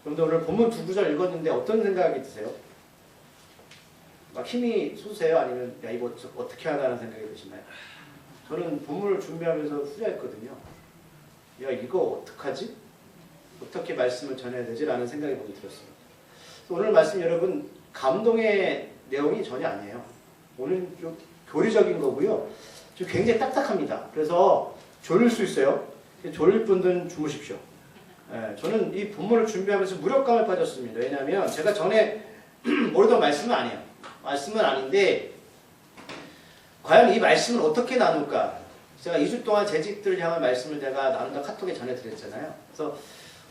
여러분들 오늘 본문 두 구절 읽었는데 어떤 생각이 드세요? 막 힘이 솟으세요? 아니면 야 이거 어떻게 하라는 생각이 드시나요? 저는 본문을 준비하면서 후회했거든요. 야 이거 어떡하지? 어떻게 말씀을 전해야 되지? 라는 생각이 먼저 들었습니다. 오늘 말씀 여러분 감동의 내용이 전혀 아니에요. 오늘 좀 교리적인 거고요. 좀 굉장히 딱딱합니다. 그래서 졸릴 수 있어요. 졸릴 분들은 주무십시오. 예, 저는 이 본문을 준비하면서 무력감에 빠졌습니다. 왜냐하면 제가 전에 모르던 말씀은 아니에요. 말씀은 아닌데 과연 이 말씀을 어떻게 나눌까? 제가 2주 동안 재직들을 향한 말씀을 제가 나눈다 카톡에 전해드렸잖아요. 그래서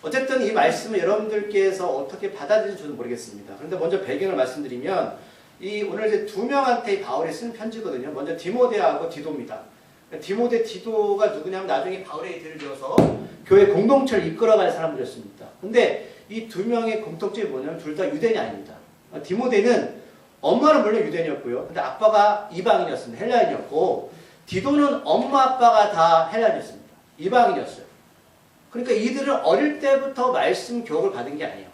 어쨌든 이 말씀을 여러분들께서 어떻게 받아들인지 저는 모르겠습니다. 그런데 먼저 배경을 말씀드리면 이 오늘 이제 두 명한테 바울이 쓴 편지거든요. 먼저 디모데하고 디도입니다. 디모데, 디도가 누구냐면 나중에 바울의 뒤를 이어서 교회 공동체를 이끌어갈 사람들이었습니다. 근데 이 두 명의 공통점이 뭐냐면 둘 다 유대인이 아닙니다. 디모데는 엄마는 물론 유대인이었고요. 근데 아빠가 이방인이었습니다. 헬라인이었고 디도는 엄마 아빠가 다 헬라인이었습니다. 이방인이었어요. 그러니까 이들은 어릴 때부터 말씀 교육을 받은 게 아니에요.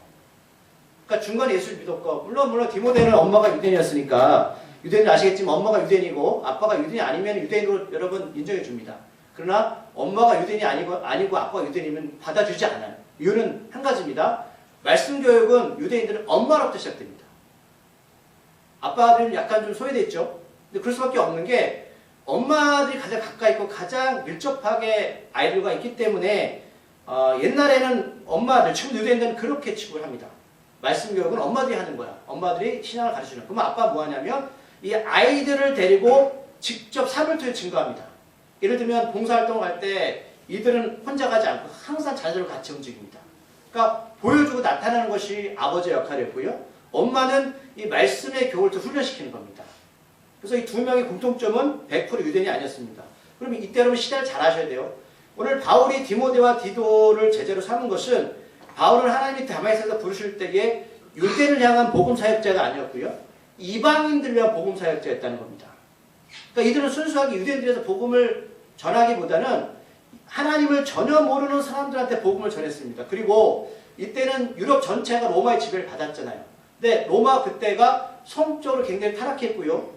그러니까 중간에 예수를 믿었고 물론 디모데는 엄마가 유대인이었으니까 유대인은 아시겠지만 엄마가 유대인이고 아빠가 유대인이 아니면 유대인으로 여러분 인정해 줍니다. 그러나 엄마가 유대인이 아니고 아빠가 유대인이면 받아주지 않아요. 이유는 한 가지입니다. 말씀 교육은 유대인들은 엄마로부터 시작됩니다. 아빠들은 약간 좀 소외됐죠. 근데 그럴 수밖에 없는 게 엄마들이 가장 가까이 있고 가장 밀접하게 아이들과 있기 때문에 옛날에는 엄마들, 지금 유대인들은 그렇게 치부를 합니다. 말씀 교육은 엄마들이 하는 거야. 엄마들이 신앙을 가르치는 거야. 그러면 아빠 뭐 하냐면 이 아이들을 데리고 직접 삶을 통해 증거합니다. 예를 들면 봉사활동을 할 때 이들은 혼자 가지 않고 항상 자녀들과 같이 움직입니다. 그러니까 보여주고 나타나는 것이 아버지의 역할이었고요. 엄마는 이 말씀의 교육을 훈련시키는 겁니다. 그래서 이 두 명의 공통점은 100% 유대인이 아니었습니다. 그러면 이때 여러분 시대를 잘 아셔야 돼요. 오늘 바울이 디모데와 디도를 제자로 삼은 것은 바울은 하나님이 다메섹에서 부르실 때에 유대인을 향한 복음 사역자가 아니었고요. 이방인들을 위한 복음 사역자였다는 겁니다. 그러니까 이들은 순수하게 유대인들에서 복음을 전하기보다는 하나님을 전혀 모르는 사람들한테 복음을 전했습니다. 그리고 이때는 유럽 전체가 로마의 지배를 받았잖아요. 근데 로마 그때가 성적으로 굉장히 타락했고요.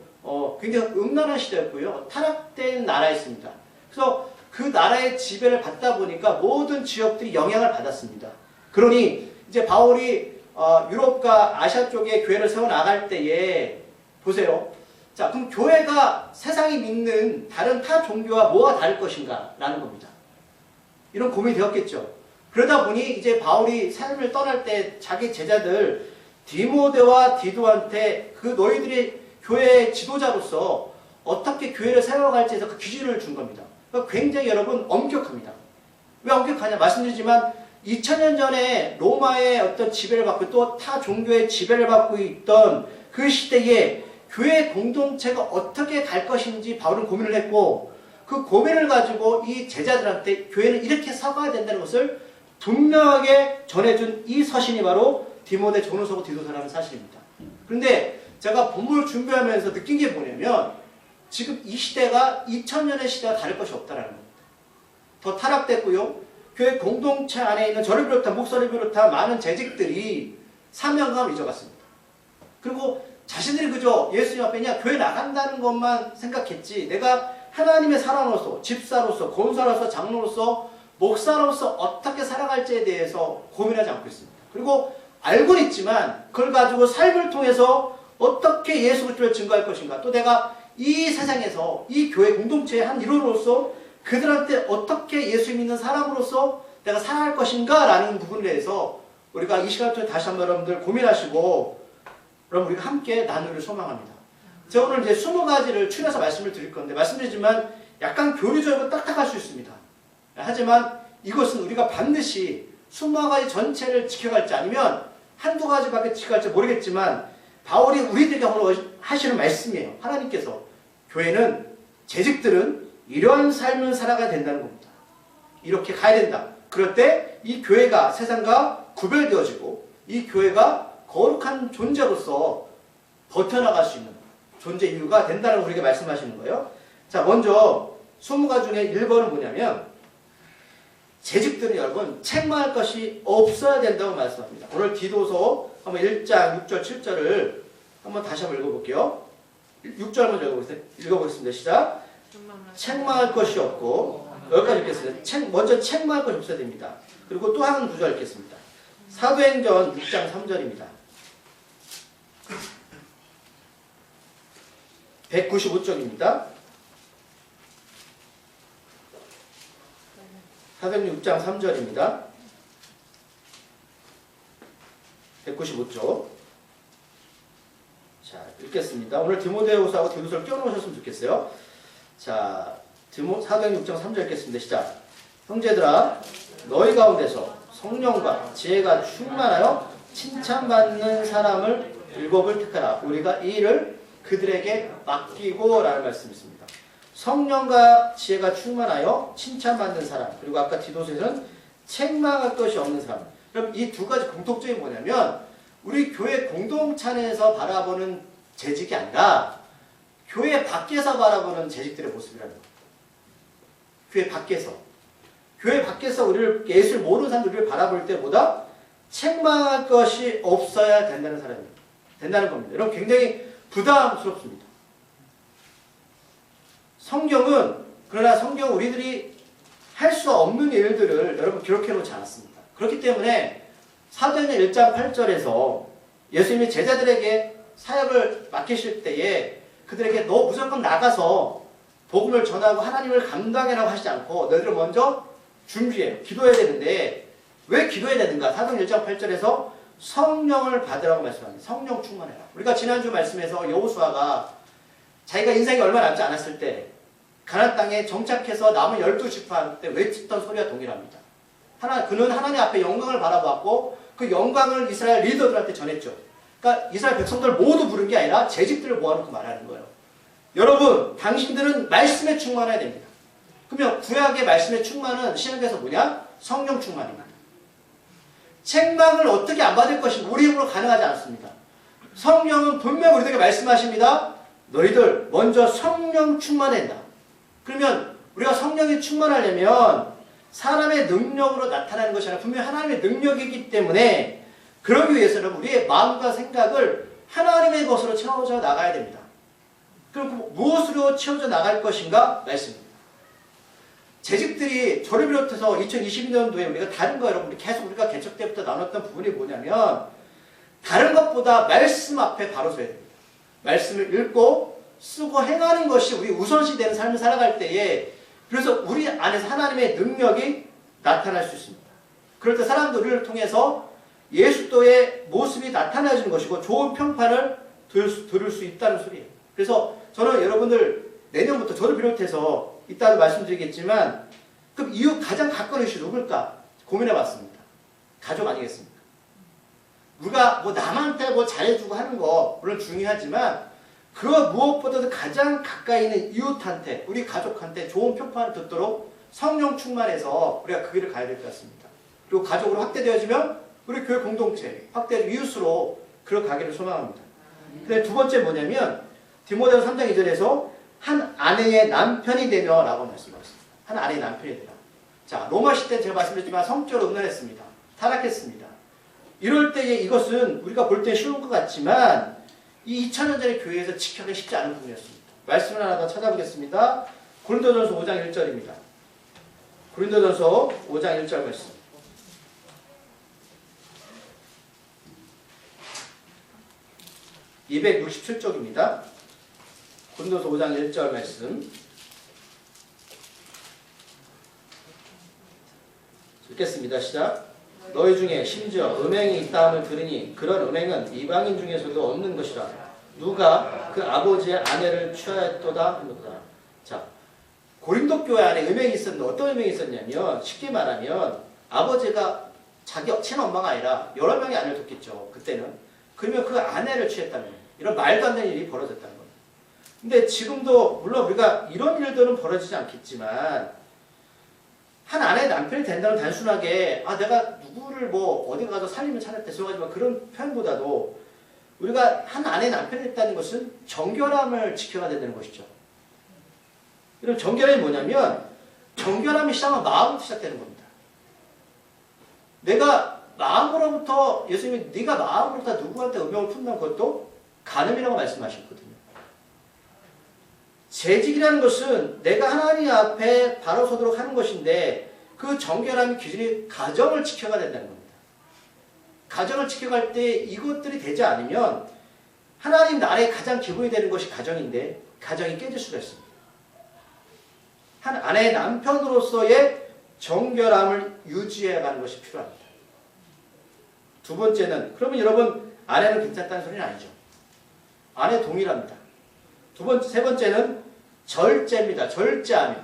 굉장히 음란한 시대였고요. 타락된 나라였습니다. 그래서 그 나라의 지배를 받다 보니까 모든 지역들이 영향을 받았습니다. 그러니 이제 바울이 유럽과 아시아 쪽에 교회를 세워나갈 때에 보세요. 자, 그럼 교회가 세상이 믿는 다른 타 종교와 뭐가 다를 것인가? 라는 겁니다. 이런 고민이 되었겠죠. 그러다 보니 이제 바울이 삶을 떠날 때 자기 제자들 디모데와 디도한테 그 너희들이 교회의 지도자로서 어떻게 교회를 세워갈지에서 그 기준을 준 겁니다. 그러니까 굉장히 여러분 엄격합니다. 왜 엄격하냐? 말씀드리지만 2000년 전에 로마의 어떤 지배를 받고 또 타 종교의 지배를 받고 있던 그 시대에 교회 공동체가 어떻게 갈 것인지 바울은 고민을 했고 그 고민을 가지고 이 제자들한테 교회는 이렇게 서가야 된다는 것을 분명하게 전해준 이 서신이 바로 디모데, 전후서고 디도서라는 사실입니다. 그런데 제가 본문을 준비하면서 느낀 게 뭐냐면 지금 이 시대가 2000년의 시대와 다를 것이 없다는 겁니다. 더 타락됐고요. 교회 공동체 안에 있는 저를 비롯한 목사를 비롯한 많은 재직들이 사명감을 잊어갔습니다. 그리고 자신들이 그저 예수님 앞에 그냥 교회 나간다는 것만 생각했지 내가 하나님의 사람으로서 집사로서 권사로서 장로로서 목사로서 어떻게 살아갈지에 대해서 고민하지 않고 있습니다. 그리고 알고는 있지만 그걸 가지고 삶을 통해서 어떻게 예수 그리스도를 증거할 것인가 또 내가 이 세상에서 이 교회 공동체의 한 일원으로서 그들한테 어떻게 예수 믿는 사람으로서 내가 살아갈 것인가 라는 부분에 대해서 우리가 이 시간 동안 다시 한번 여러분들 고민하시고 여러분 우리가 함께 나누기를 소망합니다. 제가 오늘 이제 20가지를 추려서 말씀을 드릴 건데 말씀드리지만 약간 교리적이고 딱딱할 수 있습니다. 하지만 이것은 우리가 반드시 20가지 전체를 지켜갈지 아니면 한두 가지밖에 지켜갈지 모르겠지만 바울이 우리들에게 오늘 하시는 말씀이에요. 하나님께서 교회는 재직들은 이러한 삶을 살아가야 된다는 겁니다. 이렇게 가야 된다. 그럴 때 이 교회가 세상과 구별되어지고 이 교회가 거룩한 존재로서 버텨나갈 수 있는 존재 이유가 된다는 걸 우리에게 말씀하시는 거예요. 자, 먼저 20가지 중에 1번은 뭐냐면 재직들은 여러분 책망할 것이 없어야 된다고 말씀합니다. 오늘 디도서 한번 1장 6절 7절을 한번 다시 한번 읽어볼게요. 6절 먼저 읽어보겠습니다. 시작. 책망할 것이 없고, 여기까지 읽겠습니다. 먼저 책망할 것이 없어야 됩니다. 그리고 또 한 구절 읽겠습니다. 사도행전 6장 3절입니다. 195쪽입니다. 사도행전 6장 3절입니다. 195쪽. 자, 읽겠습니다. 오늘 디모데후서하고 디도서를 껴놓으셨으면 좋겠어요. 자, 사도행전 6장 3절 읽겠습니다. 시작. 형제들아, 너희 가운데서 성령과 지혜가 충만하여 칭찬받는 사람을 7을 택하라. 우리가 이 일을 그들에게 맡기고 라는 말씀이 있습니다. 성령과 지혜가 충만하여 칭찬받는 사람, 그리고 아까 디도서에서는 책망할 것이 없는 사람. 그럼 이 두 가지 공통점이 뭐냐면 우리 교회 공동찬에서 바라보는 재직이 아니라 교회 밖에서 바라보는 재직들의 모습이라는 거예요. 교회 밖에서. 교회 밖에서 우리를, 예수를 모르는 사람들 우리를 바라볼 때보다 책망할 것이 없어야 된다는 겁니다. 여러분 굉장히 부담스럽습니다. 그러나 성경은 우리들이 할 수 없는 일들을 여러분 기록해 놓지 않았습니다. 그렇기 때문에 사도행전 1장 8절에서 예수님이 제자들에게 사역을 맡기실 때에 그들에게 너 무조건 나가서 복음을 전하고 하나님을 감당해라고 하시지 않고 너희들은 먼저 준비해, 기도해야 되는데 왜 기도해야 되는가? 사도행전 1장 8절에서 성령을 받으라고 말씀합니다. 성령 충만해라. 우리가 지난주 말씀에서 여호수아가 자기가 인생이 얼마 남지 않았을 때 가나안 땅에 정착해서 남은 12지파 때 외쳤던 소리와 동일합니다. 그는 하나님 앞에 영광을 바라보았고 그 영광을 이스라엘 리더들한테 전했죠. 그러니까 이스라엘 백성들 모두 부른 게 아니라 재직들을 모아놓고 말하는 거예요. 여러분, 당신들은 말씀에 충만해야 됩니다. 그러면 구약의 말씀의 충만은 신약에서 뭐냐? 성령 충만입니다. 책망을 어떻게 안 받을 것인가? 우리 힘으로 가능하지 않습니다. 성령은 분명 우리들에게 말씀하십니다. 너희들 먼저 성령 충만해야 한다. 그러면 우리가 성령이 충만하려면 사람의 능력으로 나타나는 것이 아니라 분명히 하나님의 능력이기 때문에 그러기 위해서는 우리의 마음과 생각을 하나님의 것으로 채워져 나가야 됩니다. 그럼 무엇으로 채워져 나갈 것인가? 말씀입니다. 재직들이 저를 비롯해서 2022년도에 우리가 다른 거 여러분 계속 우리가 개척 때부터 나눴던 부분이 뭐냐면 다른 것보다 말씀 앞에 바로 서야 됩니다. 말씀을 읽고 쓰고 행하는 것이 우리 우선시 되는 삶을 살아갈 때에 그래서 우리 안에서 하나님의 능력이 나타날 수 있습니다. 그럴 때 사람들 우리를 통해서 예수도의 모습이 나타나지는 것이고 좋은 평판을 들을 수 있다는 소리예요. 그래서 저는 여러분들 내년부터 저를 비롯해서 이따가 말씀드리겠지만 그럼 이웃 가장 가까운 이웃이 누굴까 고민해봤습니다. 가족 아니겠습니까? 우리가 뭐 남한테 뭐 잘해주고 하는 거 물론 중요하지만 그 무엇보다도 가장 가까이 있는 이웃한테 우리 가족한테 좋은 평판을 듣도록 성령 충만해서 우리가 그 길을 가야 될 것 같습니다. 그리고 가족으로 확대되어지면 우리 교회 공동체 확대 이웃으로 그렇가기를 소망합니다. 근데 두 번째 뭐냐면 디모데후서 3장 2절에서 한 아내의 남편이 되며 라고 말씀하셨습니다. 한 아내의 남편이 되라. 자, 로마 시대 제가 말씀드렸지만 성적으로 음란했습니다. 타락했습니다. 이럴 때에 이것은 우리가 볼 때 쉬운 것 같지만 이 2000년 전의 교회에서 지켜내기 쉽지 않은 부분이었습니다. 말씀을 하나 더 찾아보겠습니다. 고린도전서 5장 1절입니다. 고린도전서 5장 1절 말씀. (267쪽입니다) 고린도서 5장 1절 말씀 읽겠습니다. 시작. 너희 중에 심지어 음행이 있다함을 들으니 그런 음행은 이방인 중에서도 없는 것이라. 누가 그 아버지의 아내를 취하였도다 하는도다. 자, 고린도 교회 안에 음행이 있었는데 어떤 음행이 있었냐면 쉽게 말하면 아버지가 자기 친엄마가 아니라 여러 명의 아내를 뒀겠죠. 그때는. 그러면 그 아내를 취했다는 거예요. 이런 말도 안 되는 일이 벌어졌다는 거예요. 근데 지금도 물론 우리가 이런 일들은 벌어지지 않겠지만 한 아내의 남편이 된다는 단순하게 내가 누구를 뭐 어디 가서 살림을 차렸다 죄송하지만 그런 표현보다도 우리가 한 아내의 남편이 됐다는 것은 정결함을 지켜야 된다는 것이죠. 그럼 정결함이 뭐냐면 정결함이 시작하면 마음부터 시작되는 겁니다. 내가 마음으로부터 예수님이 네가 마음으로부터 누구한테 음욕을 품는 것도 간음이라고 말씀하셨거든요. 재직이라는 것은 내가 하나님 앞에 바로 서도록 하는 것인데 그 정결함의 기준이 가정을 지켜가야 된다는 겁니다. 가정을 지켜갈 때 이것들이 되지 않으면 하나님 나라의 가장 기본이 되는 것이 가정인데 가정이 깨질 수가 있습니다. 한 아내의 남편으로서의 정결함을 유지해가는 것이 필요합니다. 두 번째는 그러면 여러분 아내는 괜찮다는 소리는 아니죠. 아내 동일합니다. 세 번째는 절제입니다. 절제하며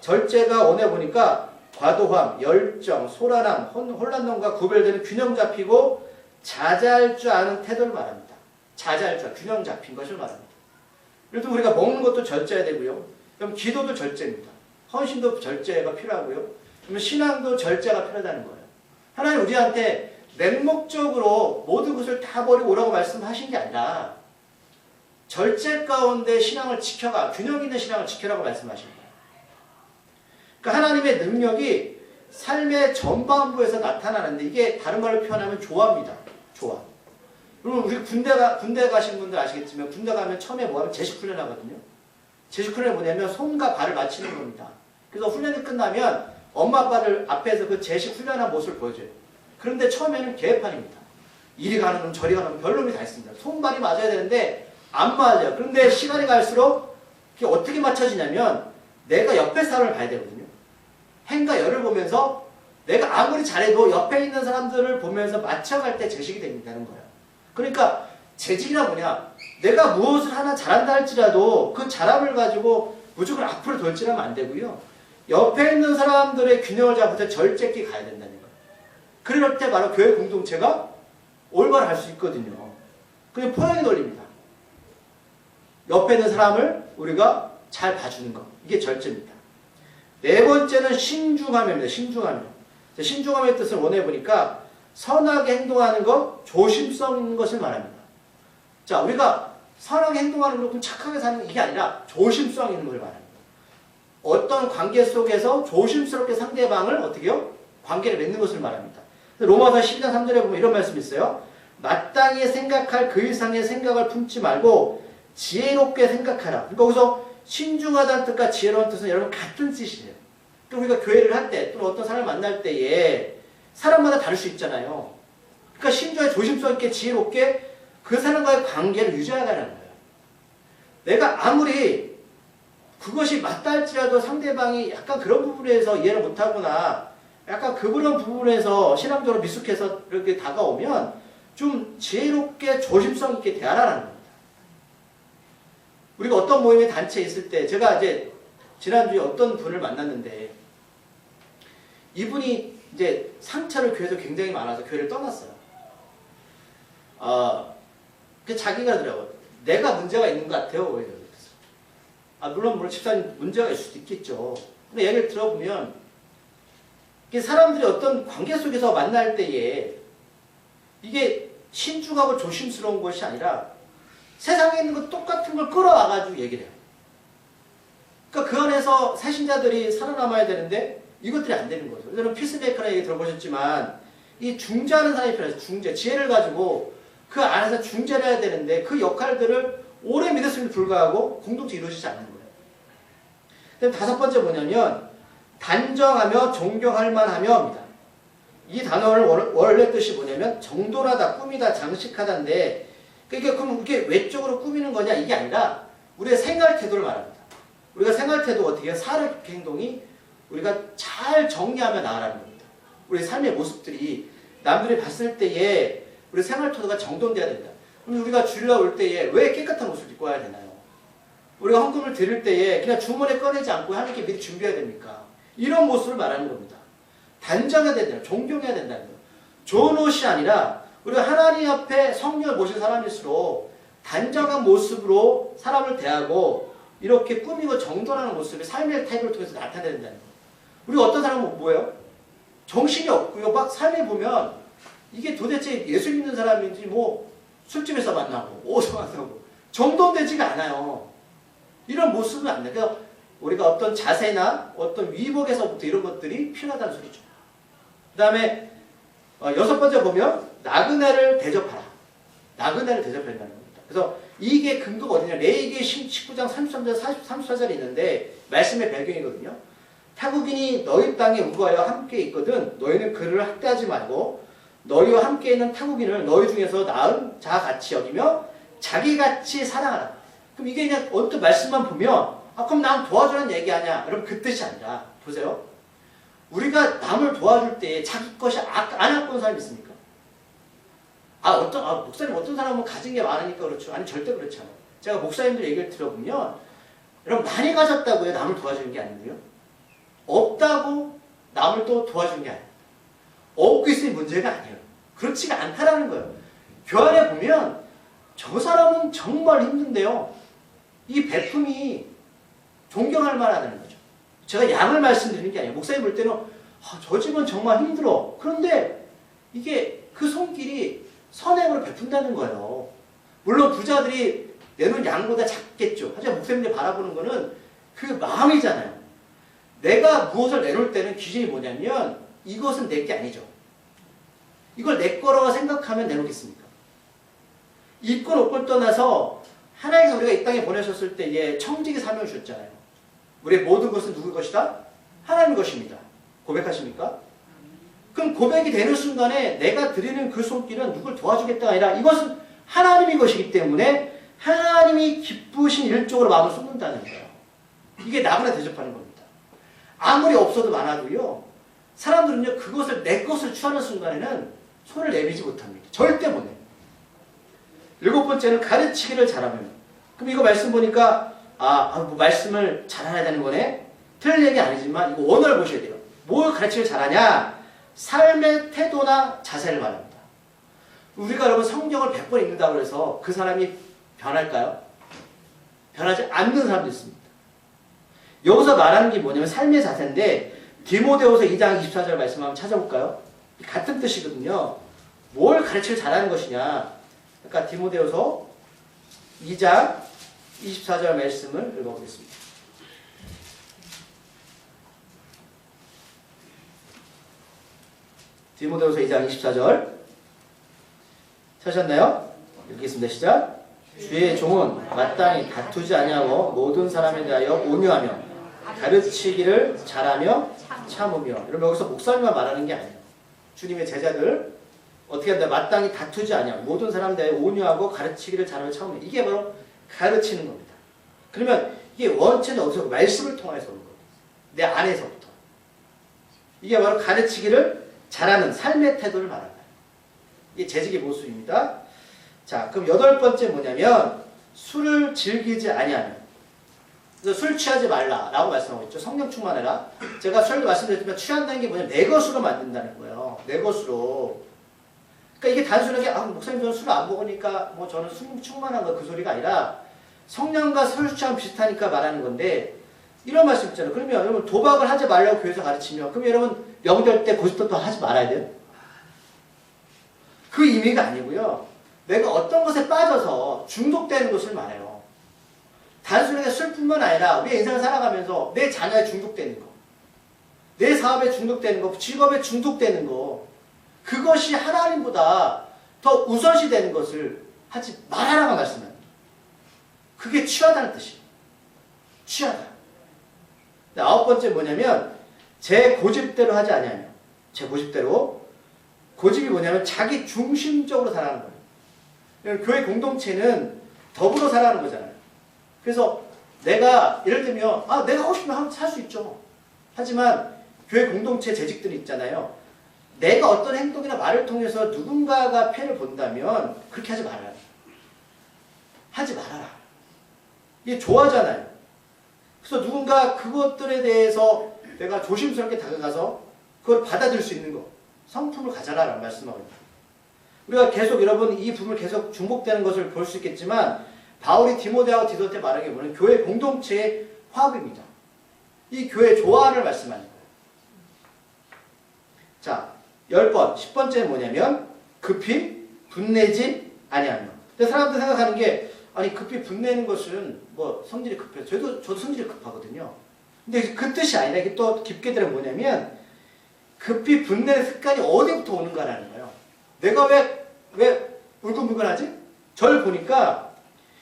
절제가 오늘 보니까 과도함, 열정, 소란함, 혼란함과 구별되는 균형 잡히고 자제할 줄 아는 태도를 말합니다. 자제할 줄, 균형 잡힌 것을 말합니다. 예를 들어 우리가 먹는 것도 절제해야 되고요. 그럼 기도도 절제입니다. 헌신도 절제가 필요하고요. 그러면 신앙도 절제가 필요하다는 거예요. 하나님 우리한테 맹목적으로 모든 것을 다 버리고 오라고 말씀하신 게 아니라 절제 가운데 신앙을 지켜가, 균형 있는 신앙을 지켜라고 말씀하신 거예요. 그러니까 하나님의 능력이 삶의 전반부에서 나타나는데 이게 다른 말로 표현하면 조화입니다. 조화. 여러분 우리 군대 가신 분들 아시겠지만 군대 가면 처음에 뭐 하면 제식훈련 하거든요. 제식훈련이 뭐냐면 손과 발을 맞추는 겁니다. 그래서 훈련이 끝나면 엄마 아빠들 앞에서 그 제식훈련한 모습을 보여줘요. 그런데 처음에는 개판입니다. 이리 가는 놈 저리 가는 놈 별놈이 다 있습니다. 손발이 맞아야 되는데 안 맞아요. 그런데 시간이 갈수록 그게 어떻게 맞춰지냐면 내가 옆에 사람을 봐야 되거든요. 행과 열을 보면서 내가 아무리 잘해도 옆에 있는 사람들을 보면서 맞춰갈 때 제식이 된다는 거예요. 그러니까 재직이란 뭐냐? 내가 무엇을 하나 잘한다 할지라도 그 잘함을 가지고 무조건 앞으로 돌진하면 안 되고요. 옆에 있는 사람들의 균형을 잡아서 절제있게 가야 된다는 거예요. 그럴 때 바로 교회 공동체가 올바로 할 수 있거든요. 그게 포용의 논리입니다. 옆에 있는 사람을 우리가 잘 봐주는 것. 이게 절제입니다. 네 번째는 신중함입니다. 신중함의 뜻을 원해보니까 선하게 행동하는 것, 조심성 있는 것을 말합니다. 자, 우리가 선하게 행동하는 것, 착하게 사는 이게 아니라 조심성 있는 것을 말합니다. 어떤 관계 속에서 조심스럽게 상대방을 어떻게요? 관계를 맺는 것을 말합니다. 로마서 12장 3절에 보면 이런 말씀이 있어요. 마땅히 생각할 그 이상의 생각을 품지 말고 지혜롭게 생각하라. 그러니까 거기서 신중하다는 뜻과 지혜로운 뜻은 여러분 같은 뜻이에요. 그러니까 우리가 교회를 할 때 또는 어떤 사람을 만날 때에 사람마다 다를 수 있잖아요. 그러니까 신중하게 조심성 있게 지혜롭게 그 사람과의 관계를 유지하라는 거예요. 내가 아무리 그것이 맞다 할지라도 상대방이 약간 그런 부분에서 이해를 못하거나 약간 그런 부분에서 신앙적으로 미숙해서 이렇게 다가오면 좀 지혜롭게 조심성 있게 대하라는 겁니다. 우리가 어떤 모임에 단체에 있을 때 제가 이제 지난주에 어떤 분을 만났는데 이분이 이제 상처를 교회에서 굉장히 많아서 교회를 떠났어요. 그 자기가 그러더라고요. 내가 문제가 있는 것 같아요. 물론 집사님 문제가 있을 수도 있겠죠. 근데 얘기를 들어보면 사람들이 어떤 관계 속에서 만날 때에 이게 신중하고 조심스러운 것이 아니라 세상에 있는 것 똑같은 걸 끌어와가지고 얘기를 해요. 그러니까 그 안에서 새신자들이 살아남아야 되는데 이것들이 안 되는 거죠. 여러분 피스메이커라는 얘기 들어보셨지만 이 중재하는 사람이 필요해요. 중재, 지혜를 가지고 그 안에서 중재를 해야 되는데 그 역할들을 오래 믿었음에도 불구하고 공동체 이루어지지 않는 거예요. 그다음 다섯 번째 뭐냐면 단정하며 존경할 만하며입니다. 이 단어를 원래 뜻이 뭐냐면 정돈하다, 꾸미다, 장식하다인데 그러니까 그럼 이게 외적으로 꾸미는 거냐 이게 아니라 우리의 생활 태도를 말합니다. 우리가 생활 태도 어떻게 해요? 살을 행동이 우리가 잘 정리하며 나아가는 겁니다. 우리의 삶의 모습들이 남들이 봤을 때에 우리 생활 태도가 정돈돼야 됩니다. 그럼 우리가 주일날 올 때에 왜 깨끗한 옷을 입고 와야 되나요? 우리가 헌금을 드릴 때에 그냥 주머니에 꺼내지 않고 하나님께 미리 준비해야 됩니까? 이런 모습을 말하는 겁니다. 단정해야 된다. 존경해야 된다는 거예요. 좋은 옷이 아니라 우리가 하나님 앞에 성령을 모신 사람일수록 단정한 모습으로 사람을 대하고 이렇게 꾸미고 정돈하는 모습이 삶의 태도를 통해서 나타내야 된다는 거예요. 우리가 어떤 사람은 뭐예요? 정신이 없고요. 막 삶에 보면 이게 도대체 예수 믿는 사람인지 뭐 술집에서 만나고 어디서 만나고 정돈되지가 않아요. 이런 모습은 안 돼요. 그래서 우리가 어떤 자세나 어떤 위복에서부터 이런 것들이 필요하다는 소리죠. 그 다음에 여섯 번째 보면 나그네를 대접하라. 나그네를 대접한다는 겁니다. 그래서 이게 근거가 어디냐. 레위기 19장 33절 34절이 있는데 말씀의 배경이거든요. 타국인이 너희 땅에 우거하여 함께 있거든 너희는 그를 학대하지 말고 너희와 함께 있는 타국인을 너희 중에서 나은 자같이 여기며 자기같이 사랑하라. 그럼 이게 그냥 어떤 말씀만 보면 그럼 난 도와주라는 얘기 아니야. 여러분 그 뜻이 아니라 보세요. 우리가 남을 도와줄 때 자기 것이 안 아까운 사람이 있습니까? 목사님 어떤 사람은 가진 게 많으니까 그렇죠. 아니 절대 그렇지 않아요. 제가 목사님들 얘기를 들어보면 여러분 많이 가졌다고요. 남을 도와주는 게 아니고요. 없다고 남을 또 도와주는 게 아니에요. 없고 있으니 문제가 아니에요. 그렇지가 않다라는 거예요. 교환에 보면 저 사람은 정말 힘든데요. 이 베품이 존경할 만하다는 거죠. 제가 양을 말씀드리는 게 아니에요. 목사님 볼 때는 저 집은 정말 힘들어. 그런데 이게 그 손길이 선행으로 베푼다는 거예요. 물론 부자들이 내놓은 양보다 작겠죠. 하지만 목사님들이 바라보는 거는 그 마음이잖아요. 내가 무엇을 내놓을 때는 기준이 뭐냐면 이것은 내 게 아니죠. 이걸 내 거라고 생각하면 내놓겠습니까? 있건 없건 떠나서 하나님께서 우리가 이 땅에 보내셨을 때 청지기 사명을 주셨잖아요. 우리의 모든 것은 누구의 것이다? 하나님의 것입니다. 고백하십니까? 그럼 고백이 되는 순간에 내가 드리는 그 손길은 누굴 도와주겠다가 아니라 이것은 하나님의 것이기 때문에 하나님이 기쁘신 일쪽으로 마음을 쏟는다는 거예요. 이게 나그네 대접하는 겁니다. 아무리 없어도 많아도요. 사람들은요. 그것을 내 것을 취하는 순간에는 손을 내밀지 못합니다. 절대 못 내요. 일곱 번째는 가르치기를 잘하면. 그럼 이거 말씀 보니까 말씀을 잘해야 되는 거네. 틀린 얘기 아니지만 이거 원어를 보셔야 돼요. 뭘 가르치기를 잘하냐? 삶의 태도나 자세를 말합니다. 우리가 여러분 성경을 100번 읽는다고 해서 그 사람이 변할까요? 변하지 않는 사람도 있습니다. 여기서 말하는 게 뭐냐면 삶의 자세인데 디모데후서 2장 24절 말씀 한번 찾아볼까요? 같은 뜻이거든요. 뭘 가르치기를 잘하는 것이냐? 그러니까 디모데후서 2장 24절 말씀을 읽어보겠습니다. 디모데후서 2장 24절 찾으셨나요? 읽겠습니다. 시작. 주의 종은 마땅히 다투지 아니하고 모든 사람에 대하여 온유하며 가르치기를 잘하며 참으며. 여러분 여기서 목사님만 말하는 게 아니에요. 주님의 제자들 어떻게 한다? 마땅히 다투지 아니하고 모든 사람에 대하여 온유하고 가르치기를 잘하며 참으며. 이게 바로 가르치는 겁니다. 그러면 이게 원체는 어디서? 말씀을 통해서 오는 거예요. 내 안에서부터. 이게 바로 가르치기를 잘하는 삶의 태도를 말합니다. 이게 재직의 모습입니다. 자, 그럼 여덟 번째 뭐냐면 술을 즐기지 아니하며. 그래서 술 취하지 말라라고 말씀하고 있죠. 성령 충만해라. 제가 술도 말씀드렸지만 취한다는 게 뭐냐면 내 것으로 만든다는 거예요. 내 것으로. 그러니까 이게 단순하게 목사님 저는 술을 안 먹으니까 뭐 저는 술 충만한 거 그 소리가 아니라 성령과 술 취함 비슷하니까 말하는 건데 이런 말씀 있잖아요. 그러면 여러분 도박을 하지 말라고 교회에서 가르치면 그럼 여러분 명절 때 고집도 하지 말아야 돼요? 그 의미가 아니고요. 내가 어떤 것에 빠져서 중독되는 것을 말해요. 단순하게 술뿐만 아니라 우리 인생을 살아가면서 내 자녀에 중독되는 거, 내 사업에 중독되는 거, 직업에 중독되는 거, 그것이 하나님보다 더 우선시 되는 것을 하지 말아라고 말씀합니다. 그게 취하다는 뜻이에요. 취하다. 아홉 번째 뭐냐면 제 고집대로 하지 아니하며. 제 고집대로. 고집이 뭐냐면 자기 중심적으로 살아가는 거예요. 교회 공동체는 더불어 살아가는 거잖아요. 그래서 내가 예를 들면 내가 하고 싶으면 살 수 있죠. 하지만 교회 공동체 재직들이 있잖아요. 내가 어떤 행동이나 말을 통해서 누군가가 폐를 본다면 그렇게 하지 말아라. 하지 말아라. 이게 좋아하잖아요. 그래서 누군가 그것들에 대해서 내가 조심스럽게 다가가서 그걸 받아들일 수 있는 거. 성품을 가져라라는 말씀하고 있습니다. 우리가 계속 여러분 이 부분을 계속 중복되는 것을 볼 수 있겠지만 바울이 디모데하고 디도한테 말한 게 뭐냐면 교회 공동체의 화합입니다. 이 교회 조화를 말씀하는 거예요. 자, 10번, 10번째는 뭐냐면 급히 분내지 아니하며. 근데 사람들 생각하는 게 급히 분내는 것은 뭐 성질이 급해요. 저도 성질이 급하거든요. 근데 그 뜻이 아니라 이게 또 깊게 들으면 뭐냐면 급히 분내는 습관이 어디부터 오는가라는 거예요. 내가 왜 울긋불긋하지? 저를 보니까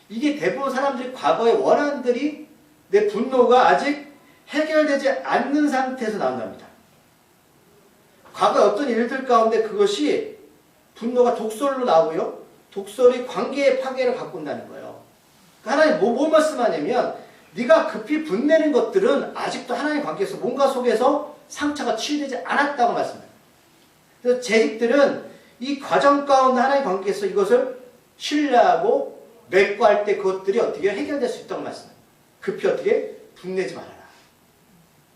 이게 대부분 사람들이 과거의 원한들이 내 분노가 아직 해결되지 않는 상태에서 나온답니다. 과거의 어떤 일들 가운데 그것이 분노가 독설로 나오고요. 독설이 관계의 파괴를 갖고 온다는 거예요. 하나님 뭘 말씀하냐면 네가 급히 분내는 것들은 아직도 하나님 관계에서 뭔가 속에서 상처가 치유되지 않았다고 말씀해요. 그래서 재직들은 이 과정 가운데 하나님 관계에서 이것을 신뢰하고 맺고할 때 그것들이 어떻게 해결될 수 있다고 말씀해요. 급히 어떻게 분내지 말아라.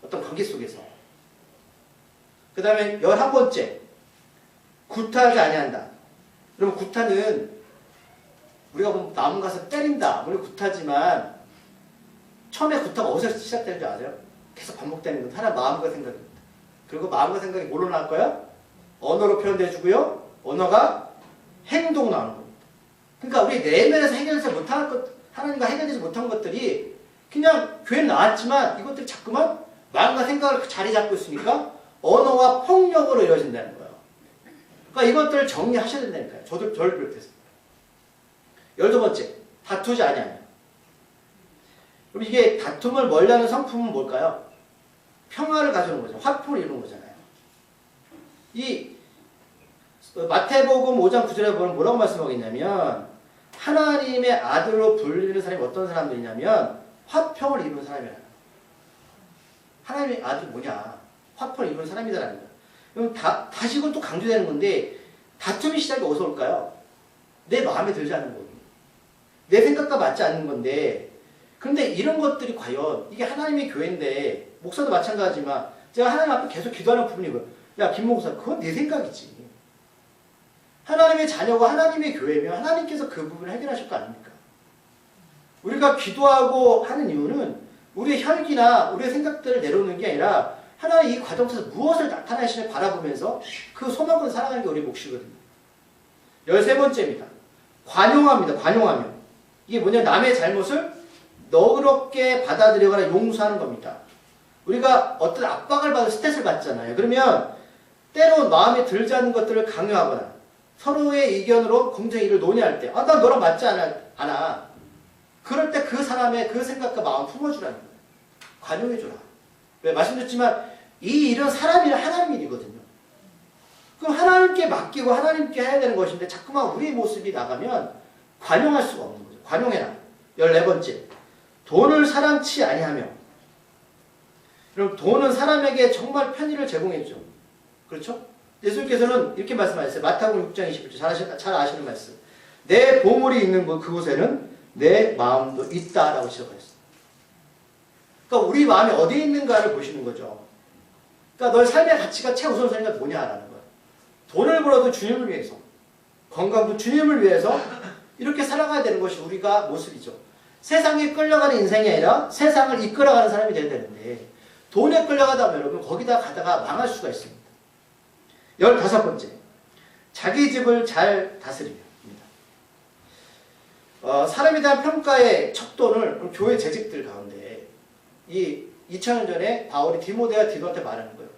어떤 관계 속에서. 그 다음에 11번째. 구타하지 아니한다. 그러면 구타는 우리가 보면 나무 가서 때린다. 우리 구타지만 처음에 구타가 어디서 시작되는 줄 아세요? 계속 반복되는 건 하나 마음과 생각입니다. 그리고 마음과 생각이 뭘로 나올 거예요? 언어로 표현돼주고요. 언어가 행동으로 나오는 겁니다. 그러니까 우리 내면에서 해결되지 못한 것, 하나님과 해결되지 못한 것들이 그냥 교회에 나왔지만 이것들이 자꾸만 마음과 생각을 자리 잡고 있으니까 언어와 폭력으로 이루어진다는 거예요. 그러니까 이것들을 정리하셔야 된다니까요. 저를 비롯해서. 12번째, 다투지 아니하며. 그럼 이게 다툼을 멀리하는 성품은 뭘까요? 평화를 가져오는 거죠. 화평을 이루는 거잖아요. 이 마태복음 5장 9절에 보면 뭐라고 말씀하고 있냐면 하나님의 아들로 불리는 사람이 어떤 사람들이냐면 화평을 이루는 사람이라는 거예요. 하나님의 아들이 뭐냐? 화평을 이루는 사람이다라는 거예요. 그럼 다시 이건 또 강조되는 건데 다툼의 시작이 어디서 올까요? 내 마음에 들지 않는 거예요. 내 생각과 맞지 않는 건데 그런데 이런 것들이 과연 이게 하나님의 교회인데 목사도 마찬가지지만 제가 하나님 앞에 계속 기도하는 부분이 뭐예요? 야 김 목사 그건 내 생각이지. 하나님의 자녀가 하나님의 교회면 하나님께서 그 부분을 해결하실 거 아닙니까? 우리가 기도하고 하는 이유는 우리의 혈기나 우리의 생각들을 내려놓는 게 아니라 하나님 이 과정 속에서 무엇을 나타내시는지 바라보면서 그 소망을 살아가는 게 우리 몫이거든요. 13번째입니다. 관용합니다. 관용하며. 이게 뭐냐? 남의 잘못을 너그럽게 받아들여거나 용서하는 겁니다. 우리가 어떤 압박을 받아 스트레스를 받잖아요. 그러면 때로 마음에 들지 않는 것들을 강요하거나 서로의 의견으로 공정히 일을 논의할 때 난 너랑 맞지 않아. 그럴 때 그 사람의 그 생각과 마음 품어주라는 거예요. 관용해줘라. 왜? 말씀드렸지만 이 일은 사람 일은 하나님 일이거든요. 그럼 하나님께 맡기고 하나님께 해야 되는 것인데 자꾸만 우리의 모습이 나가면 관용할 수가 없는 거죠. 관용해라. 14번째. 돈을 사랑치 아니하며. 그럼 돈은 사람에게 정말 편의를 제공해주죠. 그렇죠? 예수님께서는 이렇게 말씀하셨어요. 마태복음 6장 21절 잘 아시는 말씀. 내 보물이 있는 그곳에는 내 마음도 있다라고 지적하셨어요. 그러니까 우리 마음이 어디에 있는가를 보시는 거죠. 그러니까 너의 삶의 가치가 최우선순위가 뭐냐라는 거예요. 돈을 벌어도 주님을 위해서, 건강도 주님을 위해서 이렇게 살아가야 되는 것이 우리가 모습이죠. 세상에 끌려가는 인생이 아니라 세상을 이끌어가는 사람이 돼야 되는데 돈에 끌려가다 보면 여러분 거기다 가다가 망할 수가 있습니다. 15번째. 자기 집을 잘 다스리며. 사람에 대한 평가의 척도를 교회 재직들 가운데 이 2000년 전에 바울이 디모데와 디도한테 말하는 거예요.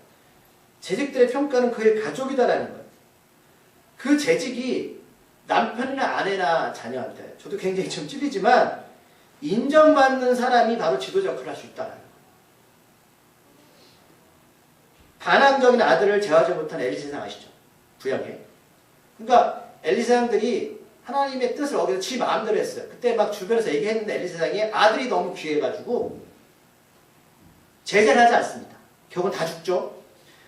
재직들의 평가는 그의 가족이다라는 거예요. 그 재직이 남편이나 아내나 자녀한테 저도 굉장히 좀 찔리지만 인정받는 사람이 바로 지도자 역할을 할 수 있다는 거예요. 반항적인 아들을 제어하지 못한 엘리세상 아시죠? 부양해. 그러니까 엘리세상들이 하나님의 뜻을 어겨서 지 마음대로 했어요. 그때 막 주변에서 얘기했는데 엘리세상이 아들이 너무 귀해가지고 제재를 하지 않습니다. 결국은 다 죽죠.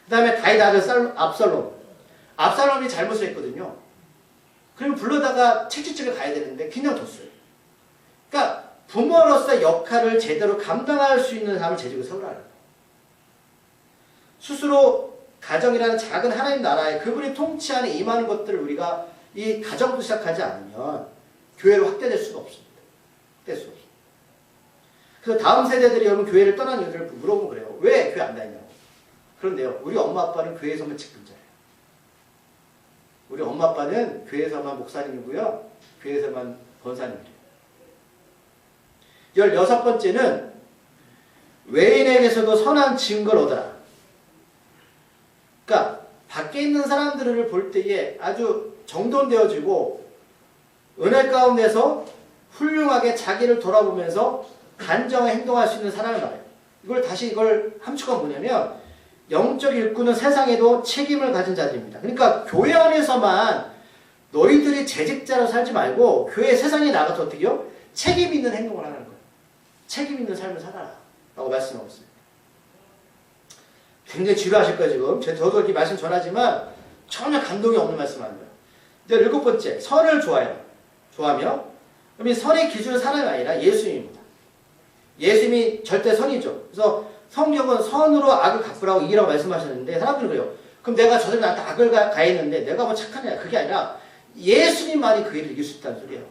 그 다음에 다윗 아들 압살롬. 압살롬이 잘못을 했거든요. 그러면 불러다가 채찍질을 가야 되는데 그냥 뒀어요. 그러니까 부모로서의 역할을 제대로 감당할 수 있는 사람을 재직을 세우라는 거예요. 스스로 가정이라는 작은 하나님 나라에 그분이 통치 안에 임하는 것들을 우리가 이 가정부터 시작하지 않으면 교회로 확대될 수가 없습니다. 확대될 수 없습니다. 그래서 다음 세대들이 여러분 교회를 떠난 이유들을 물어보면 그래요. 왜 교회 안 다니냐고. 그런데요. 우리 엄마 아빠는 교회에서만 직분자예요. 우리 엄마 아빠는 교회에서만 목사님이고요. 교회에서만 권사님이에요. 16번째는 외인에게서도 선한 증거를 얻어라. 그러니까 밖에 있는 사람들을 볼 때에 아주 정돈되어지고 은혜 가운데서 훌륭하게 자기를 돌아보면서 단정하게 행동할 수 있는 사람을 말해요. 이걸 함축은 뭐냐면 영적 일꾼은 세상에도 책임을 가진 자들입니다. 그러니까 교회 안에서만 너희들이 재직자로 살지 말고 교회 세상에 나가서 어떻게요? 책임 있는 행동을 하는 거예요. 책임 있는 삶을 살아라 라고 말씀하고 있습니다. 굉장히 지루하실 거예요 지금. 저도 이렇게 말씀 전하지만 전혀 감동이 없는 말씀 아니에요. 이제 7번째, 선을 좋아하며 그럼 이 선의 기준은 사람이 아니라 예수님입니다. 예수님이 절대 선이죠. 그래서 성경은 선으로 악을 갚으라고 이기라고 말씀하셨는데 사람들은 그래요. 그럼 내가 저들이 나한테 악을 가했는데 내가 뭐 착하냐. 그게 아니라 예수님만이 그 일을 이길 수 있다는 소리예요.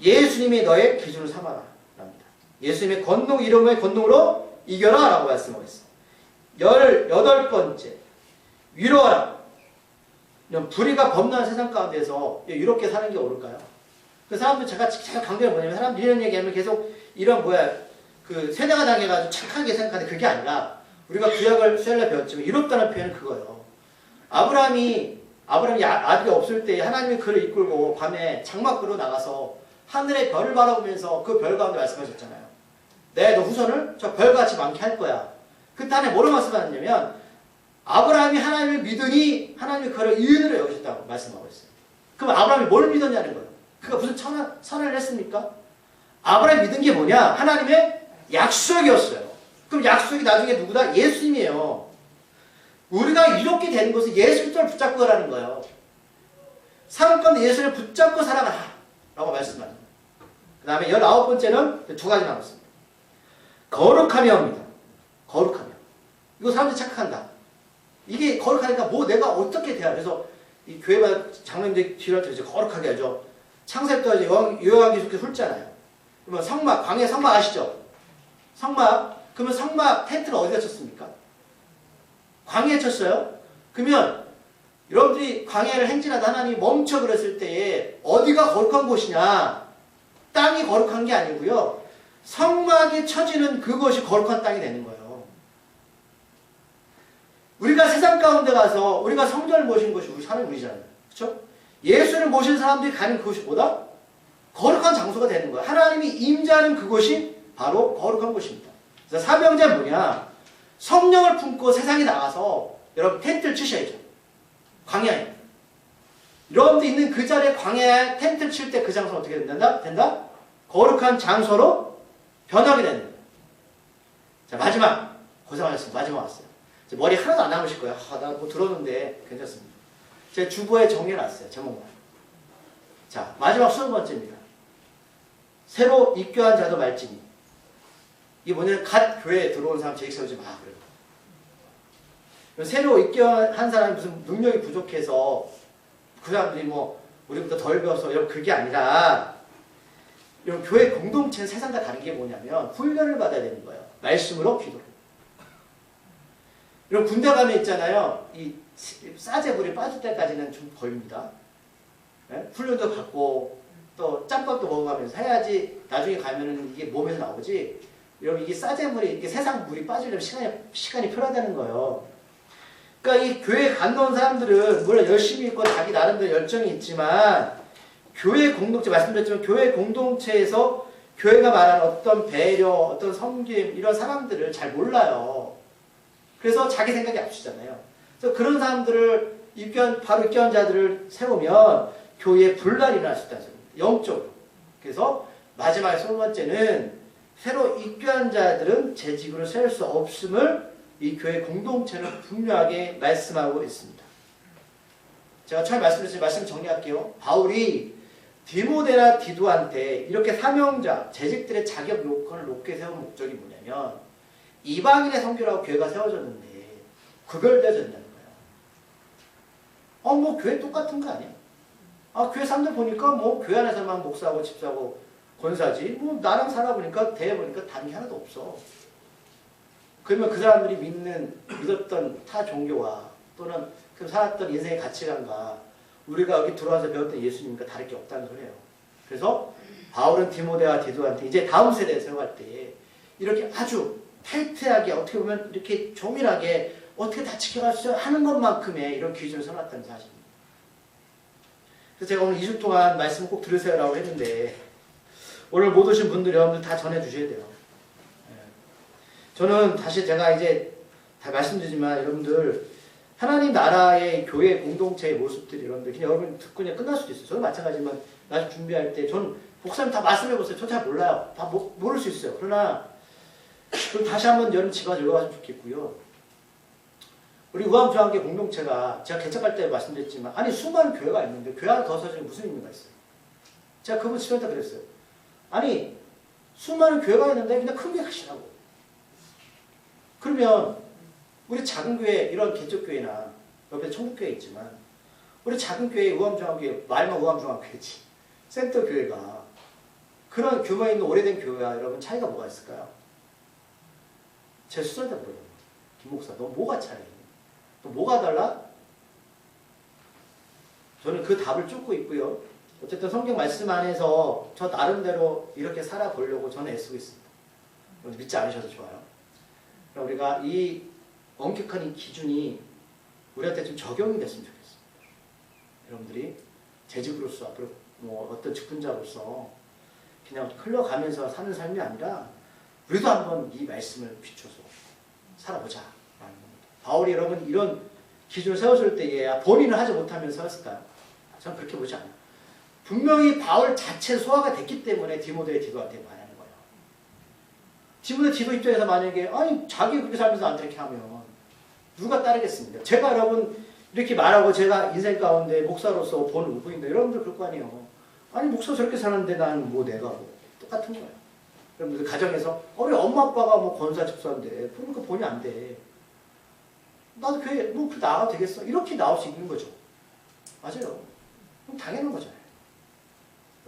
예수님이 너의 기준을 삼아라 랍니다. 예수님의 권능, 이름의 권능으로 이겨라 라고 말씀하고 있어요. 18번째, 위로하라. 불의가 범람한 세상 가운데서 이렇게 사는 게 옳을까요? 그 사람들 제가 강조해 뭐냐면 사람들이 이런 얘기하면 계속 이런 그 세대가 당해가지고 착하게 생각하는데 그게 아니라 우리가 구약을 수혈에 배웠지만 이롭다는 표현은 그거예요. 아브라함이 아들이 없을 때 하나님이 그를 이끌고 밤에 장막으로 나가서 하늘의 별을 바라보면서 그 별 가운데 말씀하셨잖아요. 너 후손을 저 별같이 많게 할 거야. 그때 하나님 뭐로 말씀하셨냐면 아브라함이 하나님을 믿으니 하나님이 그를 의인으로 여기셨다고 말씀하고 있어요. 그럼 아브라함이 뭘 믿었냐는 거예요. 그가 무슨 선을 했습니까? 아브라함이 믿은 게 뭐냐? 하나님의 약속이었어요. 그럼 약속이 나중에 누구다? 예수님이에요. 우리가 이렇게 되는 것은 예수 그리스도를 붙잡고 가라는 거예요. 삶 가운데 예수를 붙잡고 살아가라 라고 말씀합니다. 그 다음에 19번째는 2가지 남았습니다. 거룩하며입니다. 거룩하며. 이거 사람들이 착각한다. 이게 거룩하니까 내가 어떻게 돼야. 그래서 이 교회마다 장로님들이 뒤를 할 때 거룩하게 하죠. 창세부터 이제 요한이 이렇게 훑잖아요. 그러면 성막, 광야 성막 아시죠? 성막. 그러면 성막 텐트를 어디다 쳤습니까? 광야에 쳤어요? 그러면 여러분들이 광야를 행진하다 하나님이 멈춰 그랬을 때에 어디가 거룩한 곳이냐? 땅이 거룩한 게 아니고요. 성막이 쳐지는 그것이 거룩한 땅이 되는 거예요. 우리가 세상 가운데 가서 우리가 성전을 모신 곳이 우리 사는 우리잖아요. 그렇죠? 예수를 모신 사람들이 가는 그곳이 뭐다? 거룩한 장소가 되는 거예요. 하나님이 임재하는 그곳이 바로 거룩한 곳입니다. 그래서 사명자는 뭐냐? 성령을 품고 세상에 나가서 여러분 텐트를 치셔야죠. 광야에. 여러분들 있는 그 자리에 광야에 텐트를 칠 때 그 장소는 어떻게 된다? 거룩한 장소로 변하게 되는 거예요. 자, 마지막. 고생하셨습니다. 마지막 왔어요. 머리 하나도 안 남으실 거예요. 나 뭐 들었는데 괜찮습니다. 제 주보에 정리해놨어요. 제목만. 자, 마지막 20번째입니다. 새로 입교한 자도 말지니. 이게 뭐냐면 갓 교회에 들어온 사람 재직 세우지 마. 그래요. 새로 입교한 사람이 무슨 능력이 부족해서 그 사람들이 우리보다 덜 배워서 여러분 그게 아니라 여러분 교회 공동체는 세상과 다른 게 뭐냐면 훈련을 받아야 되는 거예요. 말씀으로 기도로. 여러분 군대 가면 있잖아요. 이 싸제불이 빠질 때까지는 좀 걸립니다. 네? 훈련도 받고 또 짬밥도 먹어가면서 해야지 나중에 가면은 이게 몸에서 나오지. 여러분 이게 싸제물이 이게 세상 물이 빠지려면 시간이 필요하다는 거예요. 그러니까 이 교회 간놓은 사람들은 물론 열심히 있고 자기 나름대로 열정이 있지만 교회 공동체 말씀드렸지만 교회 공동체에서 교회가 말하는 어떤 배려, 어떤 섬김 이런 사람들을 잘 몰라요. 그래서 자기 생각이 앞서잖아요. 그래서 그런 사람들을 바로 입교한 자들을 세우면 교회에 분란이 일어날 수 있다는 소리입니다. 영적으로. 그래서 마지막에 20번째는 새로 입교한 자들은 재직으로 세울 수 없음을 이 교회 공동체는 분명하게 말씀하고 있습니다. 제가 처음에 말씀드렸지만 말씀 정리할게요. 바울이 디모데나 디도한테 이렇게 사명자, 재직들의 자격 요건을 높게 세운 목적이 뭐냐면 이방인의 선교라고 교회가 세워졌는데 구별되어졌다는 거예요. 교회 똑같은 거 아니야? 교회 사람들 보니까 교회 안에서만 목사고 집사고 권사지 나랑 살아보니까 대해보니까 다른 게 하나도 없어. 그러면 그 사람들이 믿었던 타 종교와 또는 그 살았던 인생의 가치관과 우리가 여기 들어와서 배웠던 예수님과 다를 게 없다는 소리예요. 그래서 바울은 디모데와 디도한테 이제 다음 세대에 세워갈 때 이렇게 아주 타이트하게 어떻게 보면 이렇게 조밀하게 어떻게 다 지켜갈 수 하는 것만큼의 이런 기준을 세워놨다는 사실입니다. 그래서 제가 오늘 2주 동안 말씀을 꼭 들으세요라고 했는데 오늘 못 오신 분들 여러분들 다 전해주셔야 돼요. 저는 다시 제가 이제 다 말씀드리지만 여러분들 하나님 나라의 교회 공동체의 모습들이 여러분들 그냥 여러분 듣고 그냥 끝날 수도 있어요. 저도 마찬가지지만 나중에 준비할 때 저는 목사님 다 말씀해보세요. 저 잘 몰라요. 다 모를 수 있어요. 그러나 그럼 다시 한번 여러분 집안 읽어봤으면 좋겠고요. 우리 우암중앙교 공동체가 제가 개척할 때 말씀드렸지만 아니 수많은 교회가 있는데 교회 하나 더 서지면 무슨 의미가 있어요? 제가 그분 집회 때 그랬어요. 아니 수많은 교회가 있는데 그냥 큰 교회 하시라고. 그러면 우리 작은 교회 이런 개척교회나 옆에 천국교회 있지만 우리 작은 교회 우암중앙교회 말만 우암중앙교회지 센터교회가 그런 규모에 있는 오래된 교회와 여러분 차이가 뭐가 있을까요? 제 수설대 물어요. 김 목사 너 뭐가 차이? 또 뭐가 달라? 저는 그 답을 쫓고 있고요. 어쨌든 성경 말씀 안에서 저 나름대로 이렇게 살아보려고 저는 애쓰고 있습니다. 믿지 않으셔도 좋아요. 그럼 우리가 이 엄격한 이 기준이 우리한테 좀 적용이 됐으면 좋겠습니다. 여러분들이 재직으로서 앞으로 뭐 어떤 직분자로서 그냥 흘러가면서 사는 삶이 아니라 우리도 한번 이 말씀을 비춰서 살아보자 라는 겁니다. 바울이 여러분 이런 기준을 세웠을 때에 본인은 하지 못하면 세웠을까요? 저는 그렇게 보지 않아요. 분명히 바울 자체 소화가 됐기 때문에 디모데 디도한테 말하는 거예요. 디모데 디도 입장에서 만약에 아니 자기 그렇게 살면서 안 그렇게 하면 누가 따르겠습니까? 제가 여러분 이렇게 말하고 제가 인생 가운데 목사로서 본 의부인데 여러분들 그럴 거 아니에요. 아니 목사 저렇게 사는데 나는 뭐 내가 뭐 똑같은 거예요. 여러분들 가정에서 우리 엄마 아빠가 뭐 권사 집사인데 그러니까 본이 안 돼. 나도 교회 뭐 그 나가도 되겠어. 이렇게 나올 수 있는 거죠. 맞아요. 그럼 당연한 거잖아요.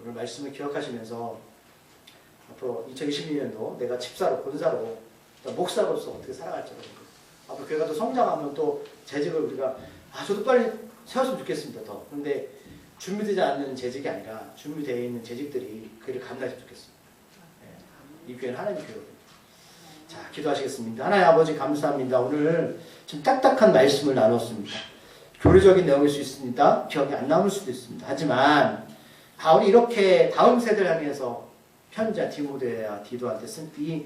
오늘 말씀을 기억하시면서 앞으로 2022년도 내가 집사로 권사로 목사로서 어떻게 살아갈지 앞으로 교회가 또 성장하면 또 재직을 우리가 저도 빨리 세웠으면 좋겠습니다. 더. 그런데 준비되지 않는 재직이 아니라 준비되어 있는 재직들이 그를 감당했으면 좋겠습니다. 이 교회는 하나님의 교회거든요. 자, 기도하시겠습니다. 하나님 아버지 감사합니다. 오늘 좀 딱딱한 말씀을 나눴습니다. 교리적인 내용일 수 있습니다. 기억이 안 남을 수도 있습니다. 하지만 바울이 이렇게 다음 세대를 향해서 편지와 디모데와 디도한테 쓴 이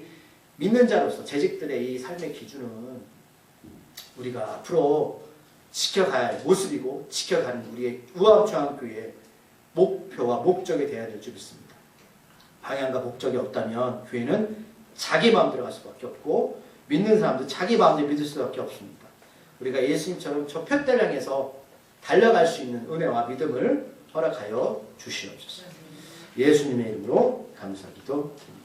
믿는 자로서 재직들의 이 삶의 기준은 우리가 앞으로 지켜가야 할 모습이고 지켜가는 우리의 우암중앙교회의 목표와 목적이 되어야 될 줄 믿습니다. 방향과 목적이 없다면 교회는 자기 마음대로 갈 수밖에 없고 믿는 사람도 자기 마음대로 믿을 수밖에 없습니다. 우리가 예수님처럼 저 표대를 향해서 달려갈 수 있는 은혜와 믿음을 허락하여 주시옵소서. 예수님의 이름으로 감사기도 드립니다.